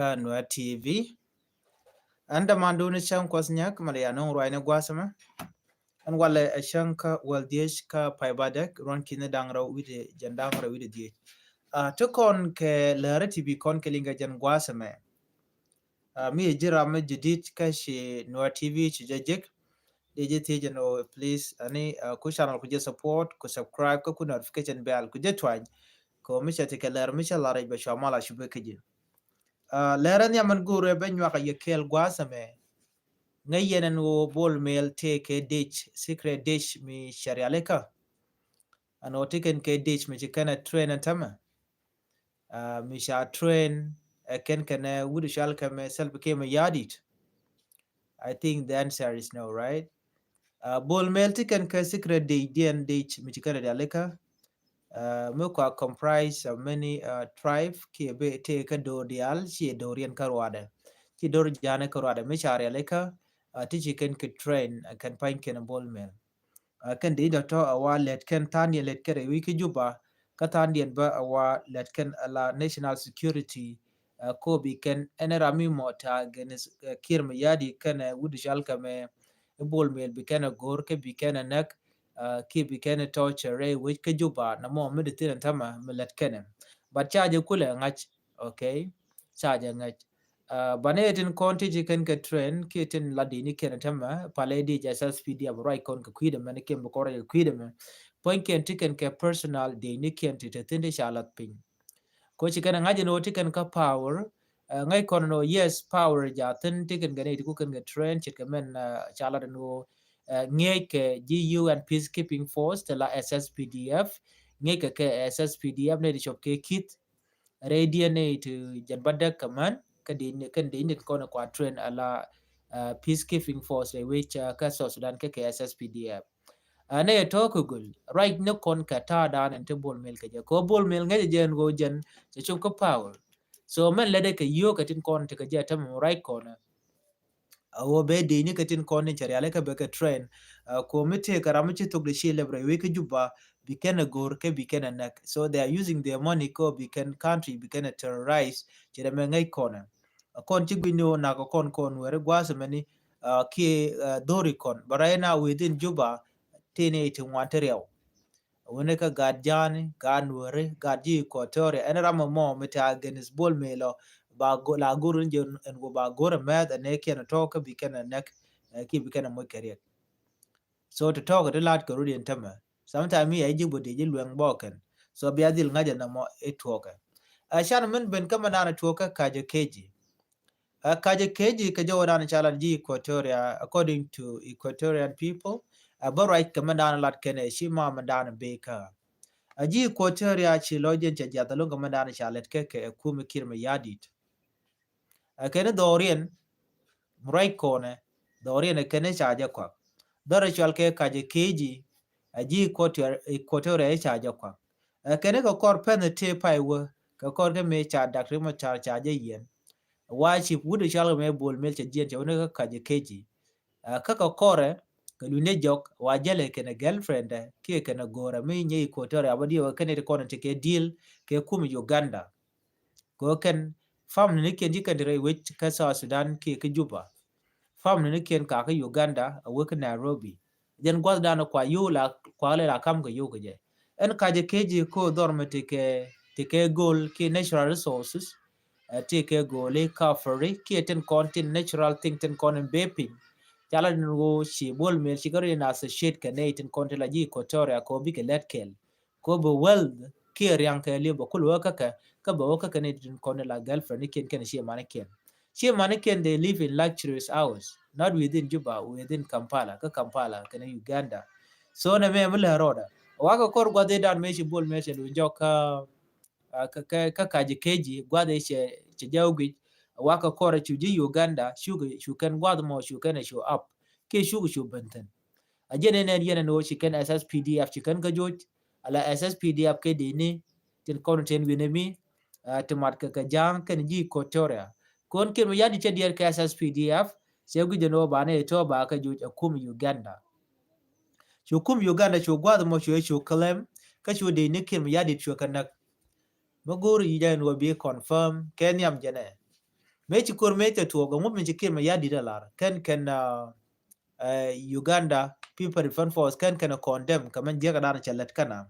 Nua TV anda manduni shan kwasnyak mariano ruwaine gwasama an wala shanka waldiesh ka paibadak ron kine dangra wide jandamra wide die to kon ke larati bi kon ke linga jan gwasama mi jira ma jidit ka shi Nua TV ci jajek deje teje no please ani ku channel ku je support ku subscribe ku notification bell ku je twany ko mi chate ke lar mi chala ba shamala shube keje leran yaman gure ben nyaka yekel gwasame ngayenen wo bol mel te ke ditch secret ditch mi sharialeka ano tiken ke ditch mi chikana train antama mi sha train ken kana wudu shal kame self came yadit. I think the answer is no, right? Bol mel tiken ke secret ditch mi chikana daleka mukwa comprise of many tribe ki be te ka do dial chi dorian karwada chi dor jana karwada mi sharialeka teach ken ke train kan pain ken bol mel kan de da to awa let ken tan ye let kere wiki juba ka tan dien ba awa let ken ala national security ko bi ken enera mi mota genes kir me yadi ken wudi shal kame bol mel bi ken gor ke bi ken nak ki bi ken torture we ke juba na mo mi de tin tama me let ken but charge kule ngach. Okay, charge ngach bane tin konti ji ken ke train ki tin ladini ken tama pale di jasas pd ab right kon ke kwide man ken ko re kwide man point ken tiken ke personal de ni ken ti te tin shalat pin ko ci ken ngaji no tiken ka power ngai kon no yes power ja tin tiken gane ti ku ken ke train ci ken men shalat no ngai ke GU and peacekeeping force de la SSPDF ngai ke SSPDF ne di chop ke kit radiant jan badak kaman kan de kono kwa train ala peacekeeping force which ka so Sudan ke SSPDF ane to kugul right no kon ka ta dan ente bol mel ke ko bol mel nge jen go jen se chup ko power so men lede ke yo ka tin kon te ka je tam right corner awo be de ni ka tin kon ni chari ale ka be ka train ko mite karamu chi tok de shi lebre we ke juba be can gor ke be can nak so they are using their money ko be can country be can terrorize chere me ngai kona kon chi gwino na ko kon were gwasa mani ki dori kon barayna within juba tene ti wanteriyaw wone ka gad jani gan were gad ji Equatoria en ramo mo mita genis bol melo ba go la gurun je en go ba gora med ne ken to ka bi ken nek ki bi ken mo keriek so to talk the lad ko rudin tama sometimes mi ay jibo de jilwen boken so bi adil ngaja na mo etwoka a shan men ben kama na twoka kaje keji kaje keji ka jawo na chala ji Equatoria according to Equatorian people but right kama na lat ken shi ma mandana beka aji Equatoria chi lojen cha jatalo kama na chalet ke kumi kirma yadit kene dorien right kone dorien kene chaja kwa dore chwal ke kaje keji aji Equatoria chaja kwa kene ko kor pen te paiwo ka kor ke me cha dakri mo cha chaje yen wa chi wudu chal me bol mel cha jien cha ne ka kaje keji kaka kore ka dune jok wa jale kene girlfriend ke kene gora me nye Equatoria abadi wa kene ko te ke deal ke kum Uganda ko ken fam ne ken jikandire wech ka Sudan ke juba fam ne ken ka Uganda a wek Nairobi jen gwal dano kwa yula kwa le la kam ga yugo je en kaje keji ko dorme te ke gol ki natural resources te ke gole ka fori ki ten content natural thing ten kon beping chala ngo shi bol mel shi gari na se shit ke ne ten content la ji Equatoria ko bi ke letkel ko bo world ki riang ke le bo kul waka ka bo waka ne ten kon la girlfriend ken shi maneken she mannequin they live in luxurious hours, not within Juba, within Kampala, ka Kampala, kana Uganda. So na me mula roda. Waka kor gwa de dan meshi bol meshi lu joka ka kaji keji gwa de che jawgi waka kor chuji Uganda shukan gwa mo shukan show up ke shu benten. Ajene ne yene no shikan SSPDF shikan ka joj ala SSPDF ke dini tin kon ten winemi timat ka jang kan ji Equatoria kon ken yadi che dier ka SSPDF se gu jeno bane to ba ka ju kum Uganda chu kum Uganda chu gwad mo chu claim ka chu de ne ken yadi chu kan nak maguru yi no be confirm kenyam jene me ci kur me te tuo go mo me ci kir ma yadi da lar kan Uganda People Defense Force kan condemn kaman je ga dana chalat kana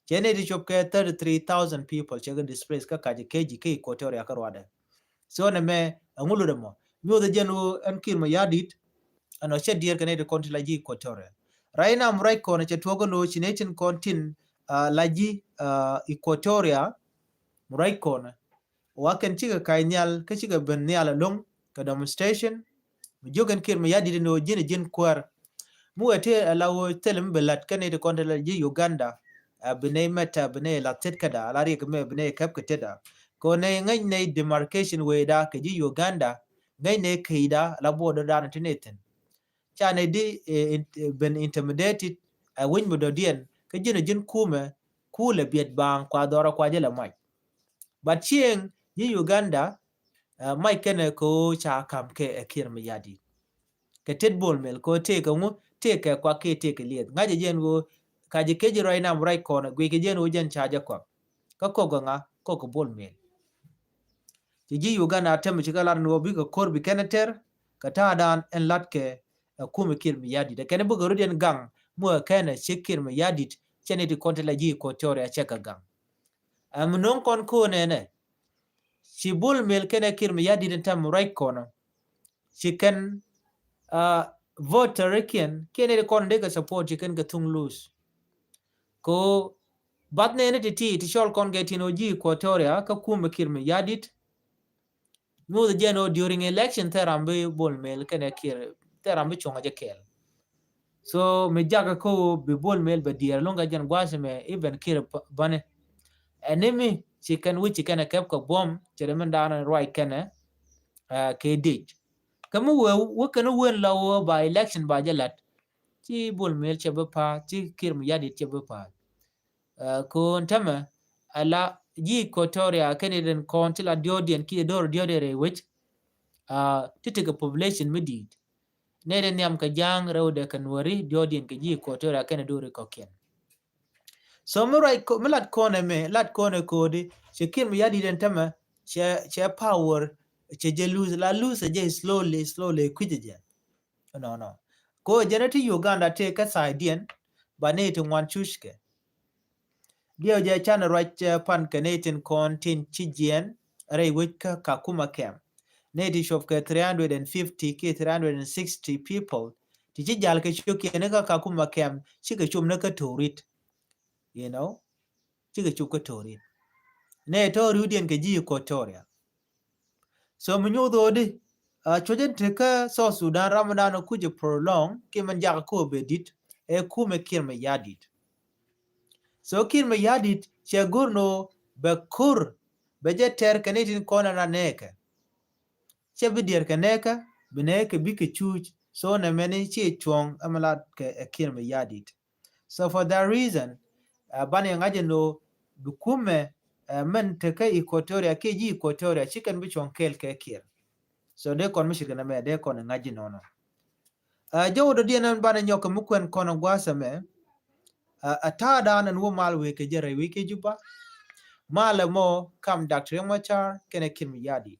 chene di chop ke 33,000 people che displaced ka kaje keji ke Equatoria ka Rwanda so ne me ngulu de mo nyo de jenu an kir ma yadit ano che dier kane de konti laji Equatoria raina mrai ko ne che togo no chinetin kontin laji Equatoria mrai ko ne waken chiga kainyal ka chiga ben nyal long ka demonstration mi jogen kir ma yadit no jin kwar mu ate lawo telem belat kane de konti laji Uganda bine meta bine latet kada alari kame bine kap keteda ko ne ngai ne demarcation we da ke ji Uganda ngai ne kaida la bodo da tineten cha ne di ben intimidated win mu do dien ke jin kume kule biet bang kwa dora kwa jela mai but chieng ji Uganda mai kene ko cha kam ke ekir mi yadi ke ted bol mel ko te ko mu te ke kwa ke te ke liet ngaje jen go kaji keji roi nam rai kona gwe ke jen ujen chaja kwa ka kogo nga koko bol mel ji Uganda temu chikalar no bi ko korbi keneter ka tadan en latke kume kir mi yadi de kene bugo ruden gang mu kene chikir mi yadi chene di kontela ji Equatoria cheka gang non kon ko nene si bol mel kene kir mi yadi den tam rai kona chiken voter rekin kene de kon de ka support chiken ka tung loose ko bat ne ti shol kon get no ji Equatoria ka kume kir mi yadit no the jeno during election terambe bol mel kene kir terambe chonga je kel so me jaga ko be bol mel be dier longa jen gwase me even kir bane enemy chicken which chicken kep ko bom chere men dana right kene ke dich kamu we kana wen lawo ba election ba jalat ti bol mel chebe pa ti kir mi yadit chebe pa ko ntama ala ji Equatoria kene den kontila diodien ki dor diodere which titiga population medid nede niam ka jang rewde kan wari diodien ke ji Equatoria kene dore kokien so milat kone me lat kone kodi chekin mi yadi den tama che power che je lose je slowly kwije no ko jeneti Uganda te ka saidien baneti wan chushke dio je chana right pan kanetin kontin chijien rei wika kakuma kem native of 350 ke 360 people ti ci jal ke chuki ne ka kuma kem ci ke chum ne ka torit you know ci ke chum ka torit ne to rudien ke ji Equatoria so mu nyodo de chojen te ka so Sudan Ramadan ku je prolong ke man ja ko bedit e kume kirme yadit so kirme yadit che gurno be kur be je ter kanetin kona na neke che bidier kaneka bineke bike chuch so na many chi chong amalat ke kirme yadit so for that reason bani ngaje no dukume men te ke Equatoria ke ji Equatoria chicken bi chong kel ke kir so de kon mishir na me de kon ngaje no jowo do dienan bana nyoka mukwen kono gwasa me atada nan wo malwe ke jere wiki juba mala mo kam Dr. Machar kene kirme yadit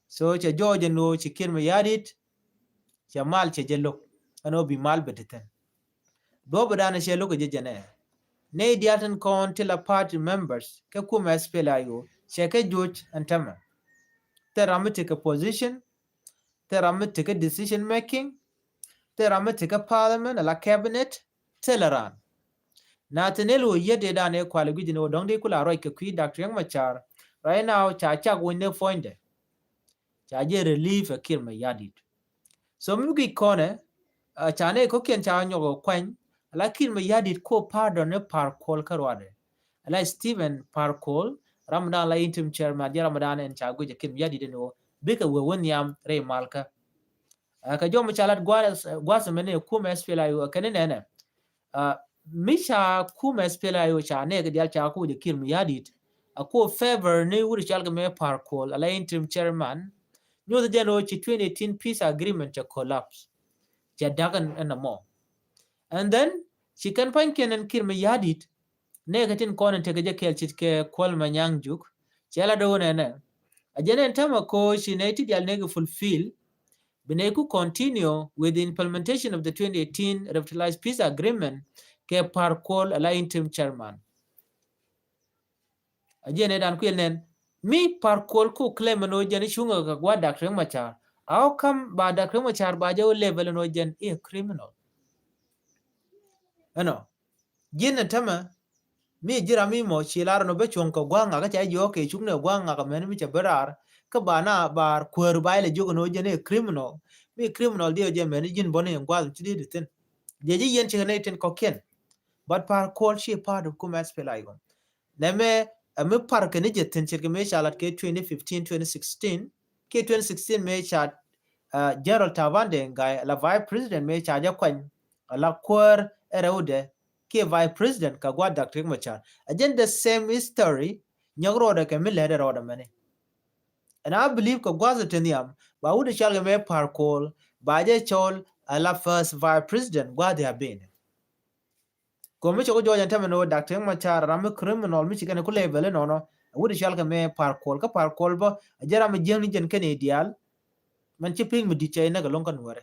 so che George no che kirme yadit che mal che jello ano bi mal beteten do badana che loko je jene ne diatan kon tila party members ke kuma spelayo che ke George antama teramite ke position teramite ke decision making teramite ke parliament la cabinet teleran na tenelo yede dane kwale gidino dongde kula roi ke kwi Dr. Machar right now cha winne foinde cha je relief a kirme yadit so mugi kone chane ko kien cha nyogo kwen lakin me yadit ko pardon ne parkol karwade ala Stephen Parkol Ramadan la interim chairman dia Ramadan en cha go je kin yadit no bika we wonyam re malka ka jom chalat gwas mene kuma spela yo kanene ne misha kuma spela yo cha ne ga dia cha ko je kin yadit ko favor ne wuri chalga me Parkol ala interim chairman nyo the jano chi 2018 peace agreement to collapse jadagan and more and then she can find kenen kirme yadit negatin konen tege kel chitke kol manyang juk chala do ne Ajene tama ko shineti dial nege fulfill Bineku continue with the implementation of the 2018 Revitalized Peace Agreement ke parkol ala interim chairman. Ajene dan kuyenen mi parkol ku claim no jani shunga ka gwa Dr. Machar. How come ba Dr. Machar ba jawo level no jan a criminal? Ano, jina tama mi jira mi mo chilar no be chonko gwanga ka cha yo ke chungne gwanga ka men mi cha berar ka bana bar kwer baile jogo no jani a criminal. Mi criminal dio je men jin bone ngwal chidi ditin. Jeji yen chikane ten koken. But par call she part of Kumas Pelaigon. Neme a me park and ejetin chirkame shalat K 2015 2016 K 2016 me chat Gerald Tavande guy la vice president me charge kwan la kwar eraude ke vice president ka gwa Dr. Machar. Again the same history nyagro ke me leder order mane. And I believe ka gwa zeteniam ba would shall me par call ba je chol la first vice president gwa they have been. Ko mi ko jojan tame no Dr. Machar ram criminal mi chikane ku level no wudi shal ka me par kol bo jara mi jeng ni jen ken ideal man ci ping mi di chay na ga lon kan wore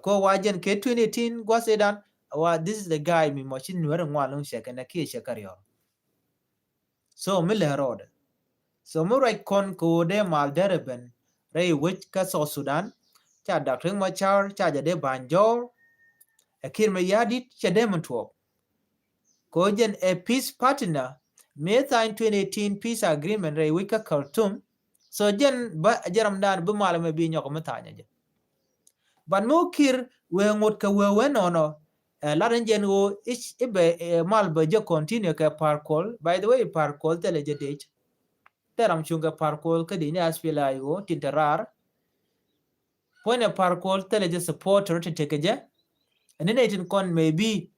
ko wajen ke 2018 go sedan wa this is the guy mi mo chin wore ngwa lon sheke na ki shekar yo so mi le road so mo right kon ko de mal dereben rei wich ka so Sudan cha Dr. Machar cha de banjor akir me yadit cha de mantwo Kojen a peace partner may sign 2018 peace agreement re wika Khartoum so jen ba jaram dan bu malame bi nyoko matanya je ban mo kir we ngot ka we no laden jen wo ich ibe mal ba je continue ka parkol by the way parkol tele je dej teram chunga parkol ka dini aspila yo tintarar pone parkol tele je supporter te tekeje and then it kon maybe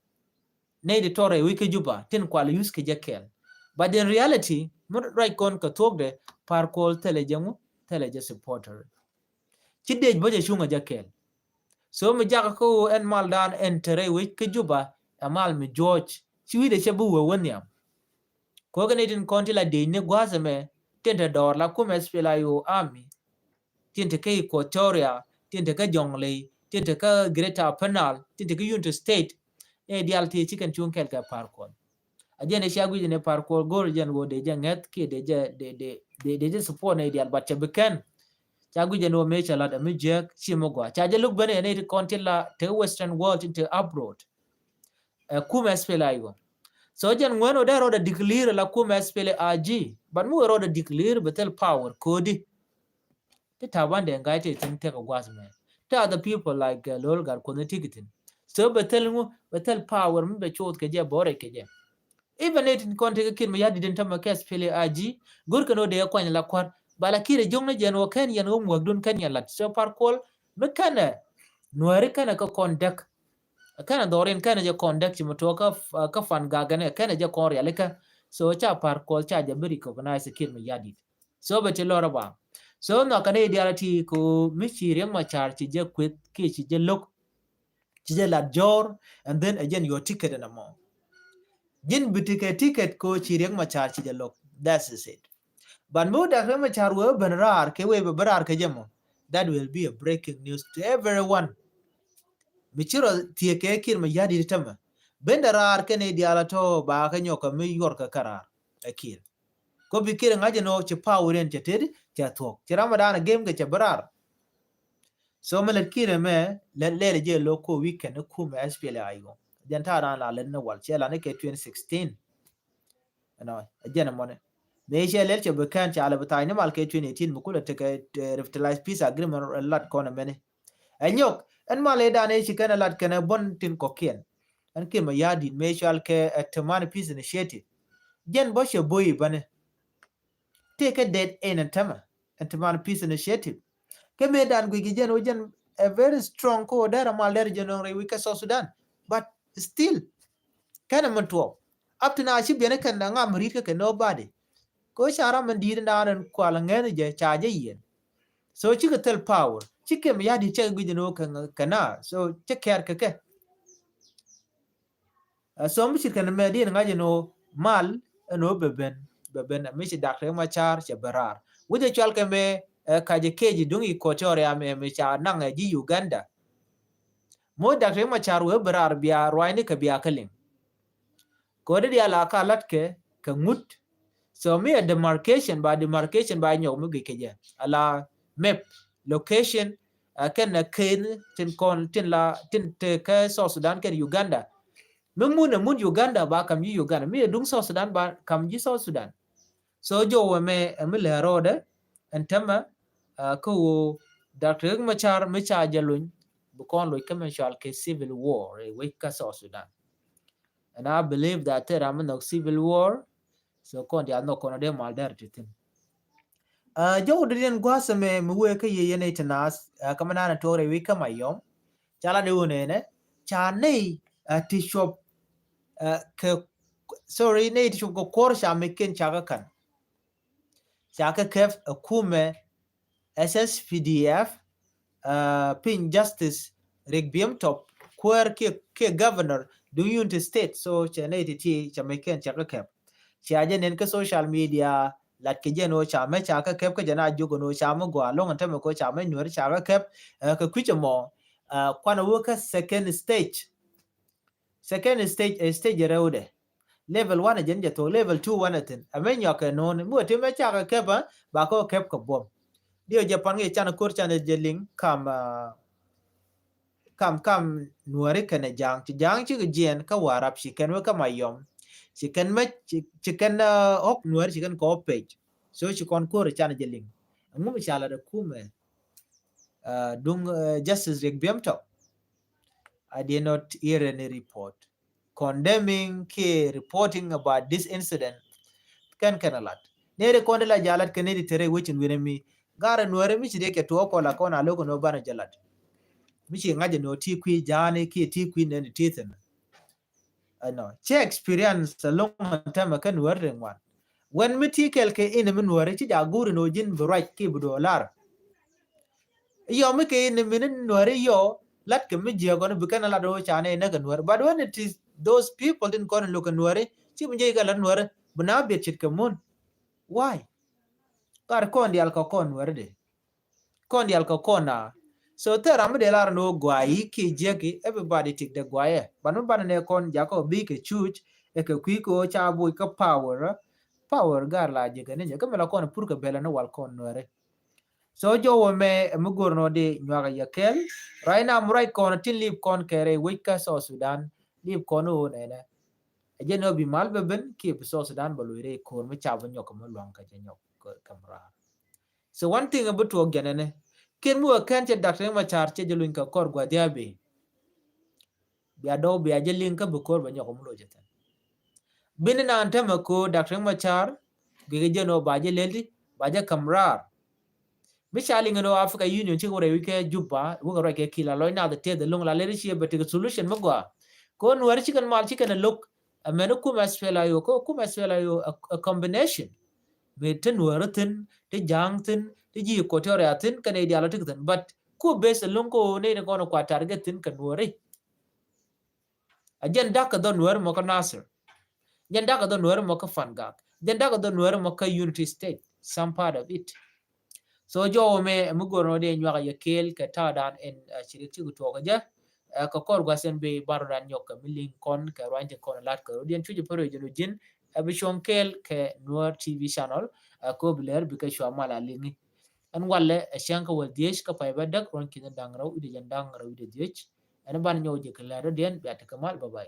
nei de tore wiki juba tin kwal use ke jekel but in reality mun right kon ka togde par kol teleje supporter chidej boje shunga jekel so mi jaga ko en mal dan en tere wiki juba amal mi george chiwide chebu we wonyam ko gane tin konti la de ne gwazame tente dor la kuma spela yo army tente ke equatoria tente ka jongle tente ka greater penal tente ka unity state e dial ti chicken chun kel ka parkol ajene shagwi ne parkol gol jen wo de janget ki de je support ne dial bache beken shagwi jen wo me chala da mi je chimo gwa chaje look bane ne kontilla te western world into abroad kuma spela yo so jen ngono da roda declare la kuma spele ag but mu roda declare betel power kodi te tabande ngaite tin te ka gwas me te other people like lolgar kono tikitin so betel power mbe chot ke je bore ke je even it in context kin me yadi den tamma kes pele aji gor kano de yakwanya la kwar bala kire jongna jen wo ken yan wo dun kan yan lat so par kol me kana nuare kana ka conduct kana doren kana je conduct mo to ka fan gagane kana je kon realika so cha par kol cha je beri ko na se kin me yadi so be te lora ba so no kana ideality ko mi chire ma char ci je kwet ki ci je lok ci je la jor and then again your ticket and amount jin bitike ticket ko chireng machar ci jalok that's it but mo da machar we benrar ke we berar ke jamo that will be a breaking news to everyone michiro tie ke kir ma yadi tama bendarar ke ne diala to ba ka nyoka mi yor ka karar akir ko bi kire ngaje no ci poweren ci ted ci tok ci ramadan game ke ci berar so melet kire me le je loko weekend ku me SPL ayo janta ran la len wal ci la ne ke 2016 no ajena mone me she lel che bekan cha ala batay ne mal ke 2018 mu kula te revitalized peace agreement lat kona mene anyok en male dane chi kana lat kana bon tin kokien en ke ma yadi me shal ke teman peace initiative jen bo she boy bane take a dead in and tama and teman peace initiative ke me dan gwi jen o jen a very strong ko dara mal der jenon re wika so Sudan but still kana manto up to now shi bene kan nga amrika ke nobody ko shara man dir naran kwala ngene je chaje yen so chi tel power chi ke ya di che gwi no kan kana so che ker ke so mu shi kan me dir ngaje no mal no beben beben mi Dr. Machar che berar wuje chal ke me kaje keji dung Equatoria me cha nang ji Uganda mo Dr. Machar we berar biya rwani ka biya kaling ko de ya la ka lat ke ngut so me a demarcation by nyo mu ke je ala map location ken na ken tin kon tin la tin te ka South Sudan ke Uganda mun Uganda ba kam yi Uganda mi dung South Sudan ba kam ji South Sudan so jo me le rode entama ko Dr. Machar me cha jalun bu kon lo commercial ke civil war we ka South Sudan and I believe that there am no civil war so kon dia no kon de mal der titin jo de den gwasa me we ka ye ne tanas kamana na tore we kama yom chala de une ne cha nei ti shop ke sorry ne ti shop ko kor sha me ken cha kan Chaka kef kume SSPDF pin justice rigbiam top kwer ke governor do unity state so chene ti chameken chaka kef chaje nen ke social media lat ke jeno chame chaka kef ke jana jugo no chame go along ntame ko chame nwer chaka kef ke kwichemo kwana woka second stage stage reude level 1 jen to level 2 wanatin amen yoke non mu te me chaka kepa ba ko kep ko bom dio japan ge chana kur chana jeling kam nuare kana jang chi gen ka warap shi ken ka mayom shi ken me chi ken ok nuare shi ken ko page so shi kon kur chana jeling mu chala de kume dung justice regbem to I did not hear any report condemning ke reporting about this incident kan alat nere konde la jalat ke nedi tere wichin winemi gara nuare mi chide ke to ko la kona loko no bana jalat mi chi ngaje no ti kwi jani ki ti kwi ne tithen no che experience long time kan nuare ngwan when mi ti kel ke in mi nuare chi jaguru no jin bright ki bu dollar yo mi ke in mi nuare yo lat ke mi je go no bukan la do chane na nuare but when it is those people didn't go and look nuare chi mi je ga la nuare buna be chit ke mun why kar kon dial ko kon werde kon dial ko kona so tera mi de lar no gwai ki jeki everybody tik de gwaye banu ban ne kon jako bi ke chuch e ke kwi ko cha bu ka power gar la je ke ne ke mela kon pur ke bela no wal kon were so jo wo me mugor no de nyaga yakel right now right kon tin lip kon kere wika so Sudan lip kon o ne ne je no bi mal beben ki so Sudan balure ko me cha ban yok mo long ka je nyok kamra so one thing about to genene ken mu kan che Dr. Machar che jelun ka kor gwa diabe bia do bia jelin ka bu kor ba nyok mo lo jeten bin na antama ko Dr. Machar ge jeno ba je leldi ba je kamrar mishali ngano Africa Union che gore wike juba wo gore ke kila lo na de long la leadership but the solution magwa ko nuar chi kan mal chi kan look ameno ku masfela yo ko ku masfela yo a combination beten waratin te jangtin te ji ko tore atin kan e diala tikten but ku bes lonko ne ko no kwa targetin kan wore agenda ka don wor mo ka nasir agenda ka don wor mo ka fangak agenda ka don wor mo ka unity state some part of it so jo me mugoro de nywa ya kel ka tadan en chirik chi to ka ja ka kor gwasen be barodan nyoka milling kon ka rwanje kon lat ka odien chuji poro jeno jin abishon kel ke Noor TV channel ko biler bi ka shwa mala lingi an walle shanka wal diesh ka pay badak ron kin dangraw ide jan dangraw ide diesh an ban nyoje ka la den bi atakamal babay